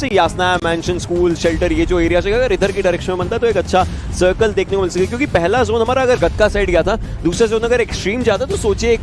यासना mention school shelter ये जो area से अगर इधर की डायरेक्शन में बनता है तो एक अच्छा सर्कल देखने को मिल सके, क्योंकि पहला जोन हमारा अगर गत्का साइड गया था, दूसरा जोन अगर एक्सट्रीम जाता तो सोचिए एक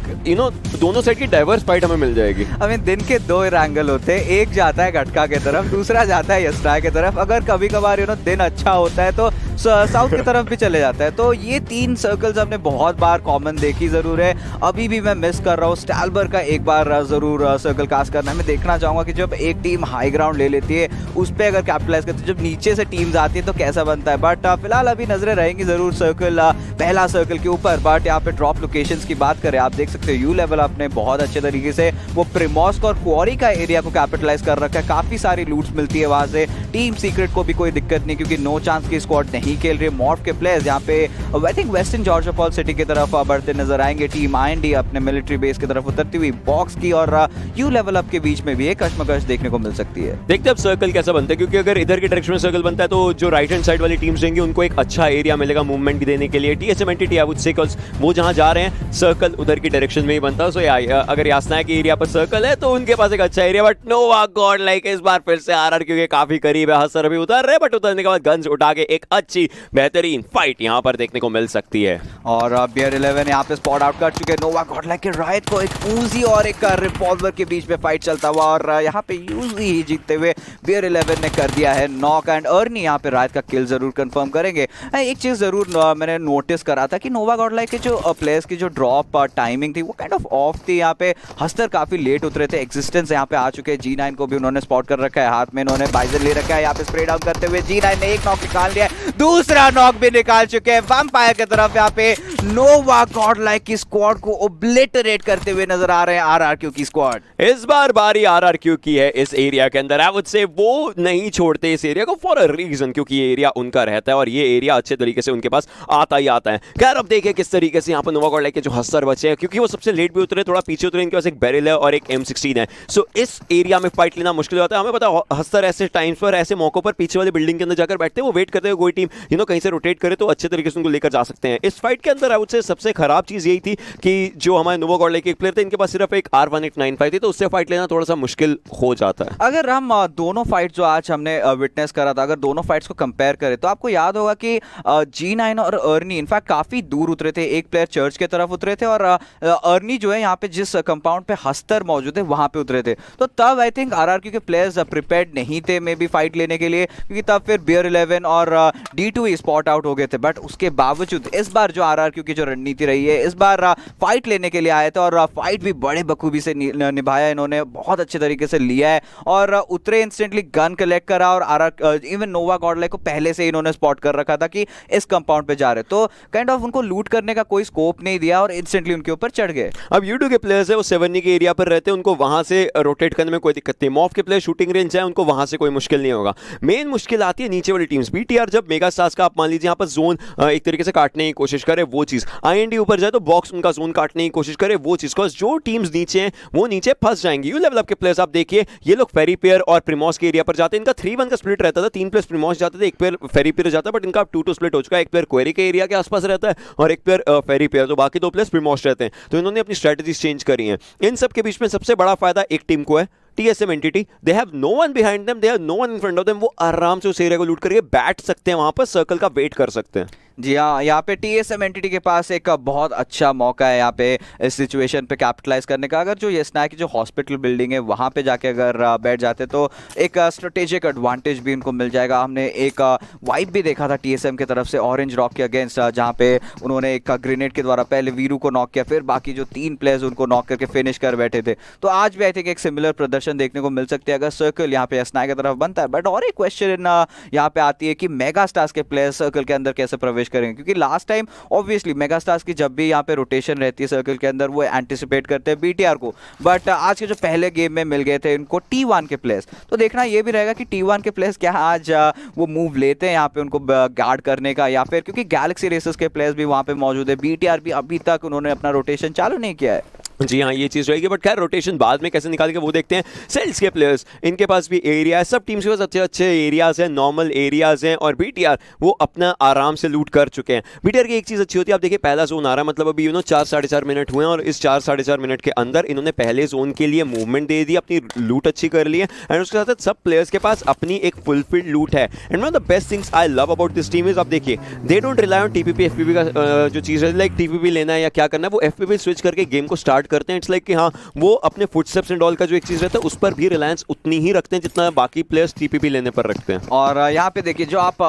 दोनों साइड की डाइवर्स फाइट हमें मिल जाएगी। हमें दिन के दो एंगल होते हैं, एक जाता है गटका की तरफ, दूसरा जाता है यसरा की तरफ। अगर कभी कभार दिन अच्छा होता है तो साउथ की तरफ भी चले जाता है। तो ये 3 सर्कल्स हमने बहुत बार कॉमन देखी जरूर है, अभी भी मैं मिस कर रहा हूँ। स्टैलबर का एक बार जरूर सर्कल कास्ट करना है। मैं देखना चाहूंगा कि जब एक टीम हाई ग्राउंड ले लेती है उस पर अगर कैपिटलाइज करती है, जब नीचे से टीम्स आती है तो कैसा बनता है। बट फिलहाल अभी नजरें रहेंगी जरूर सर्कल पहला सर्कल के ऊपर। बट यहाँ पे ड्रॉप लोकेशंस की बात करें, आप देख सकते हो यू लेवल अपने बहुत अच्छे तरीके से वो प्रिमोस्क और क्वारी का एरिया को कैपिटलाइज कर रखा है। काफी सारी लूट्स मिलती है वहां से। टीम सीक्रेट को भी कोई दिक्कत नहीं, क्योंकि नो चांस की स्क्वाड नहीं खेल रही है। मॉर्फ के प्लेयर्स यहाँ पे I think western Georgia fall city की तरफ बढ़ते नजर आएंगे। टीम IND अपने मिलिट्री बेस की तरफ उतरती हुई बॉक्स की और यू लेवल अप के बीच में भी एक कश्मकश देखने को मिल सकती है। देखते हैं अब सर्कल कैसा बनता है, क्योंकि अगर इधर की डायरेक्शन में सर्कल बनता है तो जो राइट हैंड साइड वाली टीम्स रहेंगी उनको एक अच्छा एरिया मिलेगा मूवमेंट देने के लिए। TSM एंटिटी आई वुड से वो जहां जा रहे हैं सर्कल उधर की डायरेक्शन में ही बनता है। सो अगर यासना के एरिया पर सर्कल है तो उनके पास एक अच्छा area. But Nova God like इस बार फिर से RR क्योंकि काफी करीब है। हसर अभी उतर रहे, बट उतरने के बाद गन्स उठा के एक अच्छी बेहतरीन फाइट यहां पर देखने को मिल सकती है। और बियर 11 यहाँ पे स्पॉट आउट कर चुके हैं नोवा गॉड लाइक के रायत को। एक ऊजी और एक रिवॉल्वर के बीच में फाइट चलता हुआ और यहाँ पे यूजी ही जीतते हुए बियर 11 ने कर दिया है नॉक। एंड अर्नी यहाँ पे रायत का किल जरूर कंफर्म करेंगे। एक चीज जरूर मैंने नोटिस करा था कि नोवा गॉड लाइक के जो प्लेयर्स की जो ड्रॉप टाइमिंग थी वो काइंड ऑफ ऑफ थी। यहाँ पे हस्तर काफी लेट उतरे थे। एक्सिस्टेंस यहाँ पे आ चुके हैं। G9 को भी उन्होंने स्पॉट कर रखा है, हाथ में इन्होंने बाइजर ले रखा है। यहाँ पे स्प्रे डाउन करते हुए G9 ने एक नॉक निकाल लिया है, दूसरा नॉक भी निकाल चुके हैं। वैम्पायर की तरफ यहाँ पे नोवा गॉड लाइक की स्क्वाड को ओब्लिटरेट करते हुए नजर आ रहे हैं RRQ की स्क्वाड। इस बार बारी RRQ की है इस एरिया के अंदर। आई वुड से वो नहीं छोड़ते इस एरिया को फॉर अ रीजन, क्योंकि ये एरिया उनका रहता है और ये एरिया अच्छे तरीके से उनके पास आता ही आता है। खैर अब देखिए किस तरीके से यहाँ पर नोवा गॉड लाइक के जो हस्तर बचे हैं, क्योंकि वो सबसे लेट भी उतरे, थोड़ा पीछे उतरे, इनके पास एक बैरल है और एक M16 है। सो इस एरिया में फाइट लेना मुश्किल होता है। हमें पता है हस्तर ऐसे टाइम्स पर ऐसे मौकों पर पीछे वाले बिल्डिंग के अंदर जाकर बैठते हैं, वो वेट करते हैं कोई टीम कहीं से रोटेट करे तो अच्छे तरीके से उनको लेकर जा सकते हैं। इस फाइट के अंदर आई वुड से सबसे खराब चीज यही थी कि जो हमारे नोवा गॉड लाइक के प्लेयर थे इनके पास सिर्फ एक R1895 थी, तो उससे फाइट लेना थोड़ा सा मुश्किल हो जाता है। अगर हम दोनों फाइट जो आज हमने विटनेस करा था, अगर दोनों फाइट्स को कंपेयर करें तो आपको याद होगा कि G9 और अर्नी इनफैक्ट काफी दूर उतरे थे। एक प्लेयर चर्च की तरफ उतरे थे और अर्नी जो है यहाँ पे जिस कंपाउंड पे हस्तर मौजूद है वहां पे उतरे थे। तो तब आई थिंक RRQ के प्लेयर्स प्रिपेयर्ड नहीं थे मे बी फाइट लेने के लिए, क्योंकि तब फिर बियर 11 और D2 ही स्पॉट आउट हो गए थे। बट उसके बावजूद इस बार जो RRQ की जो रणनीति रही है, इस बार फाइट लेने के लिए आए थे और फाइट भी बड़े बखूबी से निभाया इन्होंने, बहुत अच्छे तरीके से लिया है और उतरे इंस्टेंटली गन कलेक्ट करा। और इवन नोवा गॉड लाइक को पहले से इन्होंने स्पॉट कर रखा था कि इस कंपाउंड पे जा रहे, तो काइंड ऑफ उनको लूट करने का कोई स्कोप नहीं दिया और इंस्टेंटली उनके ऊपर चढ़ गए। अब U2 के प्लेयर्स है वो 7 के एरिया पर रहते हैं, उनको वहां से रोटेट करने में कोई दिक्कत नहीं। मॉफ के प्लेयर शूटिंग रेंज है, उनको वहां से कोई मुश्किल नहीं होगा। मेन मुश्किल आती है नीचे वाली टीम्स। BTR जब मेगा स्टार्स का आप मान लीजिए यहाँ पर जोन एक तरीके से काटने की कोशिश करे वो चीज, IND ऊपर जाए तो बॉक्स उनका जोन काटने की कोशिश करे वो चीज, बिकॉज जो टीम्स नीचे हैं वो नीचे फंस जाएंगी। यू लेवल अप के प्लेयर्स आप देखिए, ये लोग फेरी पेयर और प्रिमोस के एरिया पर जाते हैं। इनका 3-1 का स्प्लिट रहता था, 3 प्लेयर्स प्रिमोस जाते थे, एक प्लेयर फेरी पेयर जाता है। बट इनका 2-2 स्प्लिट हो चुका है, एक प्लेयर क्वेरी के एरिया के आसपास रहता है और एक प्लेयर फेरी पेयर, तो बाकी 2 प्लेयर्स प्रिमोस रहते हैं। तो इन्होंने अपनी स्ट्रेटजीज चेंज करी हैं। इन सब के बीच में सबसे बड़ा फायदा एक टीम को है, TSM entity. They have no one behind them, they have no one in front of them. वो आराम से उस एरिया को लूट करके बैठ सकते हैं, वहां पर सर्कल का वेट कर सकते हैं। जी हाँ, यहाँ पे TSM एंटिटी के पास एक बहुत अच्छा मौका है यहाँ पे इस सिचुएशन पे कैपिटलाइज करने का। अगर जो ये स्नैक की जो हॉस्पिटल बिल्डिंग है वहाँ पे जाके अगर बैठ जाते तो एक स्ट्रेटेजिक एडवांटेज भी इनको मिल जाएगा। हमने एक वाइप भी देखा था TSM की तरफ से ऑरेंज रॉक के अगेंस्ट, जहाँ पे उन्होंने एक ग्रेनेड के द्वारा पहले वीरू को नॉक किया, फिर बाकी जो 3 प्लेयर्स उनको नॉक करके फिनिश कर बैठे थे। तो आज भी आई थिंक एक सिमिलर प्रदर्शन देखने को मिल सकती है अगर सर्कल यहाँ पे स्नैक की तरफ बनता है। बट और एक क्वेश्चन यहाँ पे आती है कि मेगा स्टार्स के प्लेयर्स सर्कल के अंदर कैसे प्रवेश करेंगे, क्योंकि last time obviously mega stars की जब भी यहाँ पे रोटेशन रहती है सर्कल के अंदर वो एंटिसिपेट करते हैं BTR को। बट आज के जो पहले गेम में मिल गए थे इनको T1 के प्लेयर्स, तो देखना ये भी रहेगा कि T1 के प्लेयर्स क्या आज वो मूव लेते हैं यहाँ पे उनको गार्ड करने का, या फिर क्योंकि गैलेक्सी रेसेस के प्लेयर्स भी वहाँ पे मौजूद है। BTR भी अभी तक उन्होंने अपना रोटेशन चालू नहीं किया है। जी हाँ, ये चीज़ रहेगी, बट खैर रोटेशन बाद में कैसे निकाल के वो देखते हैं। सेल्स के प्लेयर्स, इनके पास भी एरिया है, सब टीम्स के पास अच्छे अच्छे एरियाज हैं, नॉर्मल एरियाज हैं, और बीटीआर वो अपना आराम से लूट कर चुके हैं। बीटीआर की एक चीज़ अच्छी होती है, आप देखिए पहला जोन आ रहा है, मतलब अभी 4 साढ़े 4 मिनट हुए हैं, और इस 4 साढ़े 4 मिनट के अंदर इन्होंने पहले जोन के लिए मूवमेंट दे दी, अपनी लूट अच्छी कर ली है, एंड उसके साथ साथ सब प्लेयर्स के पास अपनी एक फुलफिल्ड लूट है। And one of the best things I love about this team is, आप देखिए they don't rely on TPP FPP का जो चीज़ है, लाइक टीपीपी लेना है या क्या करना है, वो एफपीपी स्विच करके गेम को स्टार्ट करते हैं। इट्स लाइक कि हाँ, वो अपने फुटस्टेप्स एंड ऑल का जो एक चीज़ रहता है उस पर भी रिलायंस उतनी ही रखते हैं जितना बाकी प्लेयर्स टीपीपी लेने पर रखते हैं। और यहाँ पे देखिए जो आप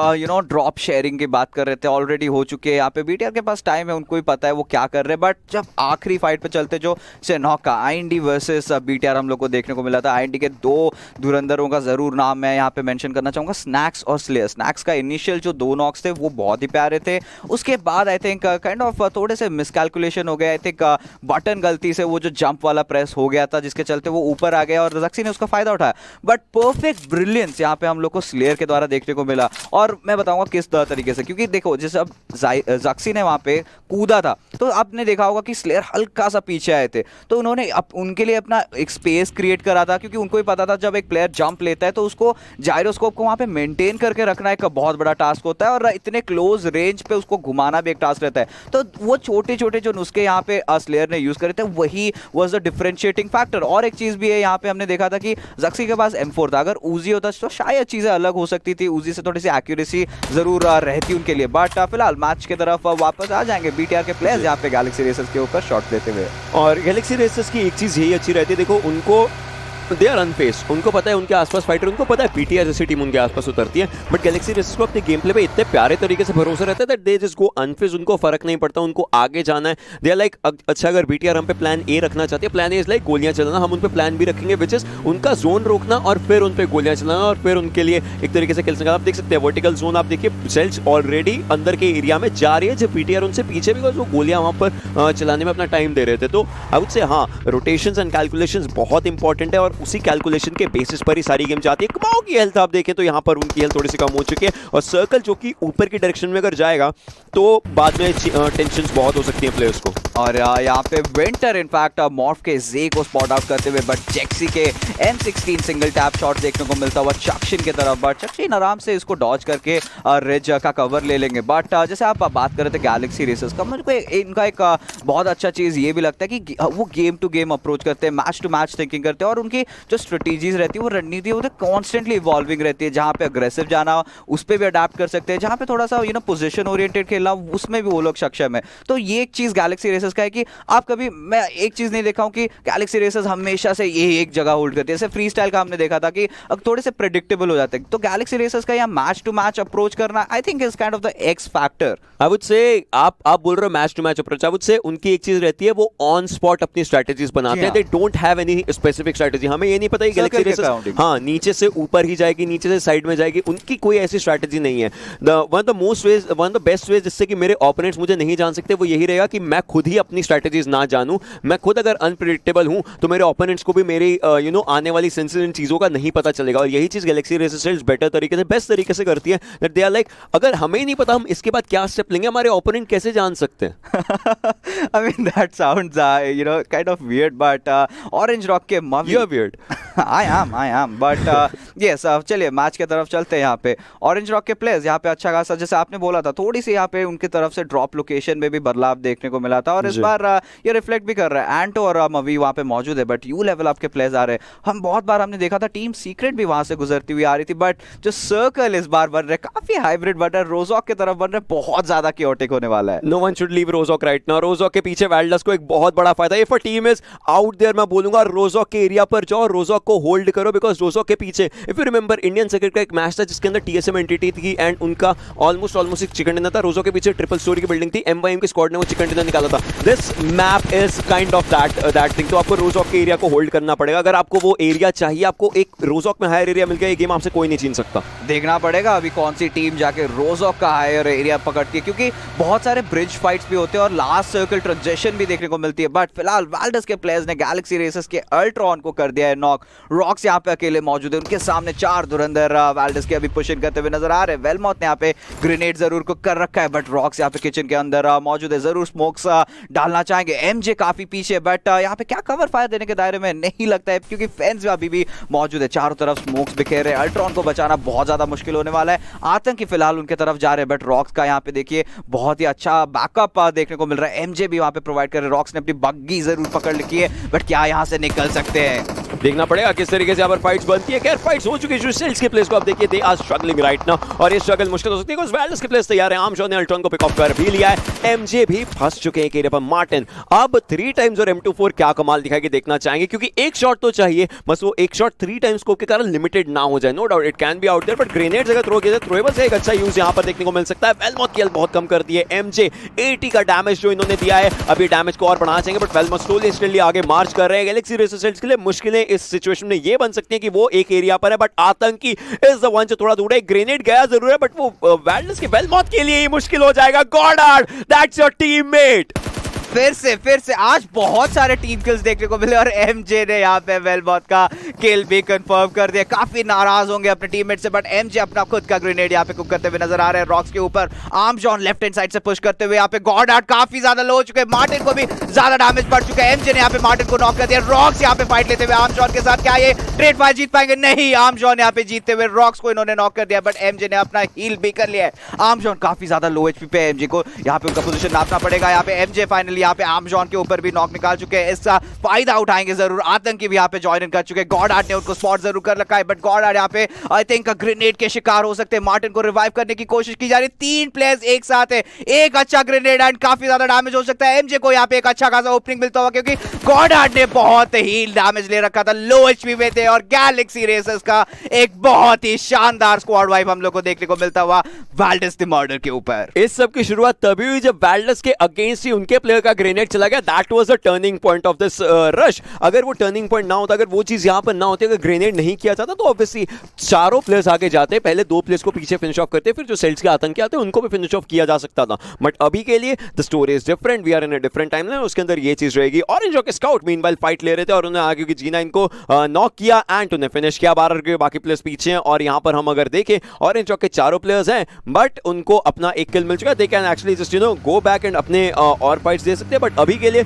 ड्रॉप शेयरिंग की बात कर रहे थे, ऑलरेडी हो चुके हैं। यहाँ पे बीटीआर के पास टाइम है, उनको ही पता है वो क्या कर रहे हैं, बट जब आखिरी फाइट पे चलते जो सेनॉक का आईएनडी वर्सेस बीटीआर हम लोग को देखने को मिला था। आईएनडी के 2 धुरंधरों का जरूर नाम मैं यहाँ पे मेंशन करना चाहूंगा, स्नैक्स और स्लेयर। स्नैक्स का इनिशियल जो 2 नॉक्स थे वो बहुत ही प्यारे थे, उसके बाद आई थिंक काइंड ऑफ थोड़े से मिसकैलकुलेशन हो गया। आई थिंक बटन गलती से वो जो जंप वाला प्रेस हो गया था, जिसके चलते वो ऊपर आ गया और जक्सी ने उसका फायदा उठाया। बट परफेक्ट ब्रिलियंस यहाँ पे हम लोग को स्लेयर के द्वारा देखने को मिला, और मैं बताऊंगा किस तरीके से, क्योंकि देखो जैसे अब जक्सी ने वहां पे कूदा था तो आपने देखा होगा कि स्लेयर हल्का सा पीछे आए थे, तो उन्होंने उनके लिए अपना एक स्पेस क्रिएट करा था, क्योंकि उनको ही पता था जब एक प्लेयर जंप लेता है तो उसको जायरोस्कोप को वहां पे मेंटेन करके रखना एक बहुत बड़ा टास्क होता है, और इतने क्लोज रेंज पे उसको घुमाना भी एक टास्क रहता है। तो वो छोटे छोटे जो नुस्खे यहाँ पे स्लेयर ने यूज करे थे, वही वाज द डिफरेंशिएटिंग फैक्टर। और एक चीज भी है, यहाँ पे हमने देखा था कि जक्सी के पास M4 था, अगर उजी होता तो शायद चीजें अलग हो सकती थी, उजी से थोड़ी सी एक्यूरेसी जरूर रहती उनके लिए। बट फिलहाल मैच की तरफ वापस आ जाएंगे बीटीआर के प्लेयर्स यहाँ पे गैलेक्सी रेसर्स के ऊपर शॉट देते हुए। और गैलेक्सी रेसर्स की एक चीज़ यही अच्छी रहती है, देखो उनको दे आर अनफेस्ड, उनको पता है उनके आसपास फाइटर, उनको पता है पीटीआर जैसी टीम उनके आसपास उतरती है, बट गैलेक्सी रेसर्स को अपने गेम प्ले पे इतने प्यारे तरीके से भरोसा रहता है दैट दे जस्ट गो अनफेस्ड, उनको फर्क नहीं पड़ता, उनको आगे जाना है। दे आर लाइक अच्छा अगर बीटीआर हम पे प्लान ए रखना चाहती है, प्लान ए इज लाइक गोलियां चलाना, हम उन पे प्लान बी रखेंगे विच इज उनका जोन रोकना और फिर उन पे गोलियां चलाना, और फिर उनके लिए एक तरीके से खेल सकते हैं। आप देख सकते हैं वर्टिकल जोन, आप देखिए सेल्स ऑलरेडी अंदर के एरिया में जा रही है, जब बीटीआर उनसे पीछे भी वो गोलियां वहां पर चलाने में अपना टाइम दे रहे थे। तो आई वुड से हाँ, रोटेशंस एंड कैलकुलेशंस बहुत इंपॉर्टेंट है, और उसी कैलकुलेशन के बेसिस पर ही सारी गेम जाती है। कमाओ की हेल्थ आप देखें तो यहाँ पर उनकी हेल्थ थोड़ी सी कम हो चुकी है, और सर्कल जो कि ऊपर की डायरेक्शन में अगर जाएगा तो बाद में टेंशंस बहुत हो सकती हैं प्लेयर्स को। और यहाँ पे विंटर इनफैक्ट मॉर्फ के जे को स्पॉट आउट करते हुए, बट जेक्सी के M16 सिंगल टैप शॉट देखने को मिलता हुआ चक्षिन की तरफ, बट चक्षिन आराम से इसको डॉज करके रिज का कवर ले लेंगे। बट जैसे आप बात कर रहे थे गैलेक्सी रेसर्स का, मुझे को इनका एक बहुत अच्छा चीज़ ये भी लगता है कि वो गेम टू गेम अप्रोच करते हैं, मैच टू मैच थिंकिंग करते हैं, और उनकी जो स्ट्रेटेजीज रहती है, वो रणनीति वो कॉन्स्टेंटली इवॉल्विंग रहती है। जहाँ पे अग्रेसिव जाना उस पर भी अडेप्ट कर सकते हैं, जहाँ पे थोड़ा सा पोजीशन ओरिएंटेड खेलना उसमें भी वो लोग सक्षम है। तो ये एक चीज़ गैलेक्सी रेसर्स का है कि आप कभी, मैं एक चीज़ नहीं देखा हूँ कि गैलेक्सी रेसर्स हमेशा से ये एक जगह होल्ड करती है। जैसे फ्री स्टाइल का हमने देखा था कि अब थोड़े से प्रेडिक्टेबल हो जाते हैं, तो गैलेक्सी रेसर्स का यहाँ मैच टू मैच अप्रोच करना I think is kind of the X factor. I would say आप बोल रहे हो match to match approach, I would say उनकी एक चीज रहती है, वो ऑन स्पॉट अपनी स्ट्रैटेजीज बनाते हैं। They don't have any specific strategy. हमें ये नहीं पता कि गैलेक्सी रेसर्स हाँ नीचे से ऊपर ही जाएगी, नीचे से साइड में जाएगी, उनकी कोई ऐसी स्ट्रैटेजी नहीं है। One of the best veg जिससे कि मेरे ओपोनेंट्स मुझे नहीं जान सकते, वो यही रहेगा कि मैं खुद ही अपनी स्ट्रैटेजीज ना जानूं। मैं खुद अगर अनप्रेडिक्टेबल हूं तो मेरे ओपोनेंट्स को भी मेरी आने वाली सेंसिटिव चीजों का नहीं पता चलेगा, और यही चीज गैलेक्सी रेसर्स बेटर तरीके से, बेस्ट तरीके से करती है। दैट दे आर लाइक, अगर हमें ही नहीं पता हम इसके बाद क्या स्टेप लेंगे, हमारे ओपोनेंट कैसे जान सकते हैं? I mean that sounds kind of weird, but Orange Rock के Mavi, You're weird. I am, but yes, चलिए मैच की तरफ चलते हैं। यहाँ पे ऑरेंज रॉक के प्लेयर्स यहाँ पे अच्छा खासा, जैसे आपने बोला था, थोड़ी सी यहाँ पे उनकी तरफ से ड्रॉप लोकेशन में भी बदलाव देखने को मिला था, और इस बार ये रिफ्लेक्ट भी कर रहा है। एंटो और मवी वहाँ पे मौजूद है, बट यू लेवल आपके प्लेयर्स आ रहे हैं। हम बहुत बार हमने देखा था टीम सीक्रेट भी वहाँ से गुजरती हुई आ रही थी, बट जो सर्कल इस बार बन रहे काफी हाइब्रिड बन रहे, रोजॉक की तरफ बन रहे, बहुत ज्यादा क्योटिक होने वाला है। No one should leave Rozhok right now. Rozhok के पीछे वैल्डस को एक बहुत बड़ा फायदा, if a team is out there, मैं बोलूंगा रोजॉक के एरिया पर जाओ, रोजॉक को होल्ड करो, बिकॉज रोजॉक के पीछे, if you remember, Indian circuit का एक मैच था जिसके अंदर टीएसएम एंटिटी थी एंड उनका ऑलमोस्ट एक चिकन डिनर था। रोजॉक के पीछे ट्रिपल स्टोरी की बिल्डिंग थी, MYM की स्क्वाड ने वो चिकन डिनर निकाला था। This map is kind of that thing. तो आपको रोजॉक के एरिया को होल्ड करना पड़ेगा। अगर आपको वो एरिया चाहिए, आपको एक रोजॉक में हायर एरिया मिल गया, ये गेम आपसे कोई नहीं छीन सकता। देखना पड़ेगा अभी कौन सी टीम जाके रोजॉक का हायर एरिया पकड़ती है, क्योंकि बहुत सारे ब्रिज फाइट्स भी होते हैं और लास्ट सर्कल ट्रांजिशन भी देखने को मिलती है। बट फिलहाल वाल्डस के प्लेयर्स ने गैलेक्सी रेसर्स के अल्ट्रॉन को कर दिया दिया है नॉक। रॉक्स यहाँ पे अकेले मौजूद है, उनके सामने 4 धुरंधर वाल्डस के अभी पुश इन करते हुए नजर आ रहे हैं। वेलमॉथ ने यहाँ पे ग्रेनेड जरूर को कर रखा है, बट रॉक्स यहाँ पे किचन के अंदर मौजूद है, जरूर स्मोक्स डालना चाहेंगे। एमजे काफी पीछे, बट यहाँ पे क्या कवर फायर देने के दायरे में नहीं लगता है, क्योंकि फैंस अभी भी मौजूद है। चारों तरफ स्मोक्स बिखेर रहे हैं, अल्ट्रॉन को बचाना बहुत ज्यादा मुश्किल होने वाला है। आतंकी फिलहाल उनके तरफ जा रहे हैं, बट रॉक्स का यहाँ पे देखिए बहुत ही अच्छा बैकअप देखने को मिल रहा है। एमजे भी वहां पे प्रोवाइड कर रहे हैं। रॉक्स ने अपनी बग्गी जरूर पकड़ रखी है, बट क्या यहाँ से निकल सकते हैं, देखना पड़ेगा किस तरीके से यहाँ पर फाइट्स बनती है। खैर फाइट्स हो चुकी है, सेल्स के प्लेस को आप देखिए, they are struggling right now, और ये स्ट्रगल मुश्किल हो सकती है, बिकॉज़ वेल्स के प्लेस तैयार है। आर्मस्ट्रॉन्ग ने अल्ट्रॉन को पिक ऑफ कर भी लिया है, एमजे भी फंस चुके हैं एरिया पर। मार्टिन अब 3 टाइम्स और M24 क्या कमाल दिखाएगी देखना चाहेंगे, क्योंकि एक शॉट तो चाहिए, बस वो एक शॉट 3 टाइम्स स्कोप के कारण लिमिटेड ना हो जाए। No doubt it can be out there, but grenades अगर थ्रो किए जाए, थ्रोएबल से एक अच्छा यूज यहाँ पर देखने को मिल सकता है। वेलमॉथ की हेल्थ बहुत कम कर दी है एमजे, 80 का डैमेज जो इन्होंने दिया है, अभी डैमेज को और बढ़ाना चाहेंगे, बट वेलमॉथ स्लोली आगे मार्च कर रहे हैं। गैलेक्सी रेसर्स के लिए मुश्किलें इस सिचुएशन में ये बन सकती हैं कि वो एक एरिया पर है, बट आतंकी इज द वन जो थोड़ा दूर है। ग्रेनेड गया जरूर है, बट वो वेल्डस के वेलमॉथ के लिए ही मुश्किल हो जाएगा। Goddard that's your teammate. फिर से आज बहुत सारे टीम किल्स देखने को मिले, और एमजे ने यहाँ पे वेलमॉथ का किल भी कंफर्म कर दिया। काफी नाराज होंगे अपने टीममेट से, बट एमजे अपना खुद का ग्रेनेड यहाँ पे कुक करते हुए नजर आ रहे हैं। रॉक्स के ऊपर आर्मजॉन लेफ्ट हैंड साइड से पुश करते हुए यहाँ पे गॉडार्ड काफी ज्यादा लो हो चुके हैं, मार्टिन को भी ज्यादा डैमेज पड़ चुका है। एमजे ने यहाँ पे मार्टिन को नॉक कर दिया। रॉक्स यहाँ पे फाइट लेते हुए आर्मजॉन के साथ, क्या ये ट्रेड फाइट जीत पाएंगे? नहीं, आर्मजॉन यहाँ पे जीतते हुए रॉक्स को इन्होंने नॉक कर दिया, बट एमजे ने अपना हील भी कर लिया है। आर्मजॉन काफी ज्यादा लो एचपी पे, एमजे को यहाँ पे उनका पोजीशन नापना पड़ेगा। यहाँ पे एमजे फाइनली यहाँ पे आर्मजॉन के ऊपर भी नॉक निकाल चुके हैं, इसका फायदा उठाएंगे जरूर। आतंकी भी यहाँ पे ज्वाइन इन कर चुके हैं। गॉडार्ड ने उनको स्पॉट जरूर कर रखा है, बट गॉडार्ड यहाँ पे आई थिंक ग्रेनेड के शिकार हो सकते हैं। मार्टिन को रिवाइव करने की कोशिश की जा रही है। 3 प्लेयर्स एक साथ है, एक अच्छा ग्रेनेड एंड काफी ज्यादा डैमेज हो सकता है। एमजे को यहाँ पे एक अच्छा खासा ओपनिंग मिलता हुआ, क्योंकि गॉडार्ड ने बहुत ही डैमेज ले रखा था, लो एचपी में थे, और गैलेक्सी रेसर्स का एक बहुत ही शानदार स्क्वाड वाइप हम लोग को देखने को मिलता हुआ वाल्डस द मर्डर के ऊपर। इस सब की शुरुआत तभी हुई जब वाल्डस के अगेंस्ट ही उनके प्लेयर का ग्रेनेड चला गया। That was the turning point of this rush. अगर वो टर्निंग पॉइंट ना होता, अगर वो चीज यहां पर ना होती, अगर ग्रेनेड नहीं किया जाता, तो ऑब्वियसली चारों प्लेयर्स आगे जाते, पहले 2 प्लेयर्स को पीछे फिनिश ऑफ करते, फिर जो सेल्स के आतंकी आते उनको भी फिनिश ऑफ किया जा सकता था। बट अभी के लिए the story is different, we are in a different timeline, उसके अंदर ये चीज रहेगी। ऑरेंज के स्काउट मीनवाइल फाइट ले रहे थे, और उन्होंने आगे की जीना इनको नॉक किया एंड उन्हें फिनिश किया। 12 के बाकी प्लेयर्स पीछे हैं, और यहां पर हम अगर देखें ऑरेंज के 4 प्लेयर्स हैं, बट उनको अपना एक किल मिल चुका है। They can actually just go back and अपने और फाइट्स दे सकते हैं, बट अभी के लिए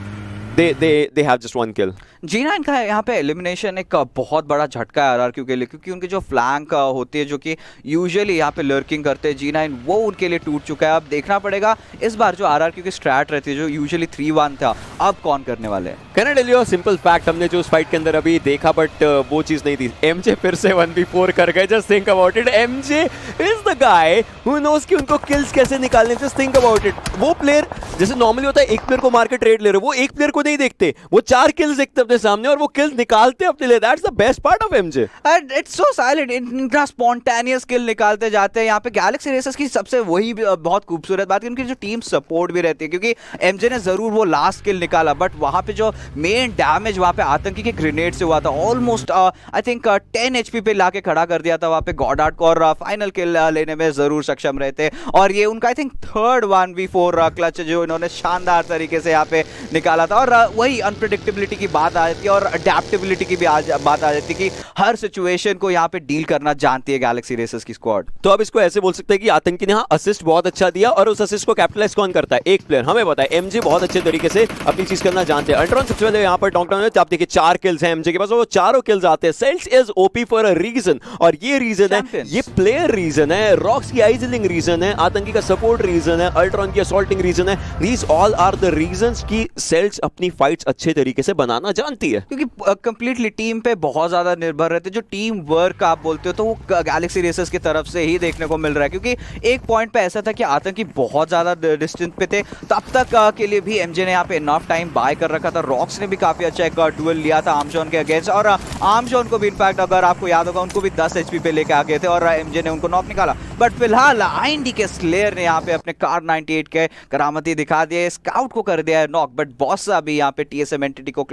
they have just 1 kill. G9 का यहाँ पे एलिमिनेशन एक बहुत बड़ा झटका है आरआरक्यू के लिए, क्योंकि उनके जो फ्लैंक होती है, जो कि यूजुअली यहाँ पे लर्किंग करते हैं G9, वो उनके लिए टूट चुका है। अब देखना पड़ेगा इस बार जो आरआरक्यू की स्ट्रैट रहती है, जो यूजुअली 3-1 था, अब कौन करने वाले हैं। Can I tell you a simple fact? हमने जो उस फाइट के अंदर अभी देखा, बट वो चीज नहीं थी। एमजे फिर से 1v4 कर गए। Just think about it, MJ is the guy who knows कि उनको किल्स कैसे निकालने। जस्ट थिंक अबाउट इट, वो प्लेयर जैसे नॉर्मली होता है, एक प्लेयर को मार के ट्रेड ले रहे हो, वो एक प्लेयर को नहीं देखते, वो 4 किल्स देखते अपने सामने, और वो किल्स निकालते अपने लिए। That's the best part of MJ, and it's so silent, इतना स्पॉन्टेनियस किल निकालते जाते हैं। यहाँ पे गैलेक्सी रेसर्स की सबसे वही बहुत खूबसूरत बात है, उनकी जो टीम सपोर्ट भी रहती है, क्योंकि एमजे ने जरूर वो लास्ट किल निकाला, बट वहां पे जो मेन डैमेज वहां पे आतंकी के ग्रेनेड से हुआ था, ऑलमोस्ट आई थिंक 10 एचपी पे लाके खड़ा कर दिया था वहां पे गॉडार्ड को, और फाइनल किल लेने में जरूर सक्षम रहते। और ये उनका I think 3rd 1v4 clutch जो इन्होंने शानदार तरीके से यहाँ पे निकाला था। और वही अनप्रेडिक्टेबिलिटी की बात आ जाती है, और अडेप्टेबिलिटी की भी बात आ जाती है, कि हर सिचुएशन को यहाँ पे डील करना जानती है गैलेक्सी रेसर्स की स्क्वाड। तो अब इसको ऐसे बोल सकते हैं कि आतंकी ने असिस्ट बहुत अच्छा दिया, और उस असिस्ट को कैपिटलाइज कौन करता है? एक प्लेयर। हमें पता है एमजे बहुत अच्छे तरीके से अपनी चीज करना जानते हैं। अल्ट्रॉन सबसे पहले यहाँ पर नॉकडाउन है, आप देखिए 4 किल्स हैं एमजे के पास, वो 4 किल्स आते हैं। Sells is OP for a reason, और ये रीजन है, ये प्लेयर रीजन है, रॉक्स की आइजलिंग रीजन है, आतंकी का सपोर्ट रीजन है, अल्ट्रॉन की असॉल्टिंग रीजन है। These all are the reasons कि सेल्स अपनी फाइट्स अच्छे तरीके से बनाना जानती है, क्योंकि कंप्लीटली टीम पे बहुत ज्यादा निर्भर रहते हैं। जो टीम वर्क आप बोलते हो, तो वो गैलेक्सी रेसर्स की तरफ से ही देखने को मिल रहा है, क्योंकि एक पॉइंट पे ऐसा था कि आतंकी बहुत ज्यादा डिस्टेंस पे थे, तब तक के लिए भी एमजे ने यहाँ पे इनफ टाइम बाय कर रखा था। रॉक्स ने भी काफी अच्छा एक डुएल लिया था आर्मजॉन के अगेंस्ट, और आर्मजॉन को भी इनफैक्ट अगर आपको याद होगा, उनको भी 10 एचपी पे लेके आ गए थे, और एमजे ने उनको नॉक निकाला। बट फिलहाल आईएनडी के स्लेयर ने यहाँ पे अपने कार 98 के करामती दिखा दिए, स्काउट को कर दिया है नॉक, बट बॉस अभी यहाँ पे टीएसएम एंटिटी के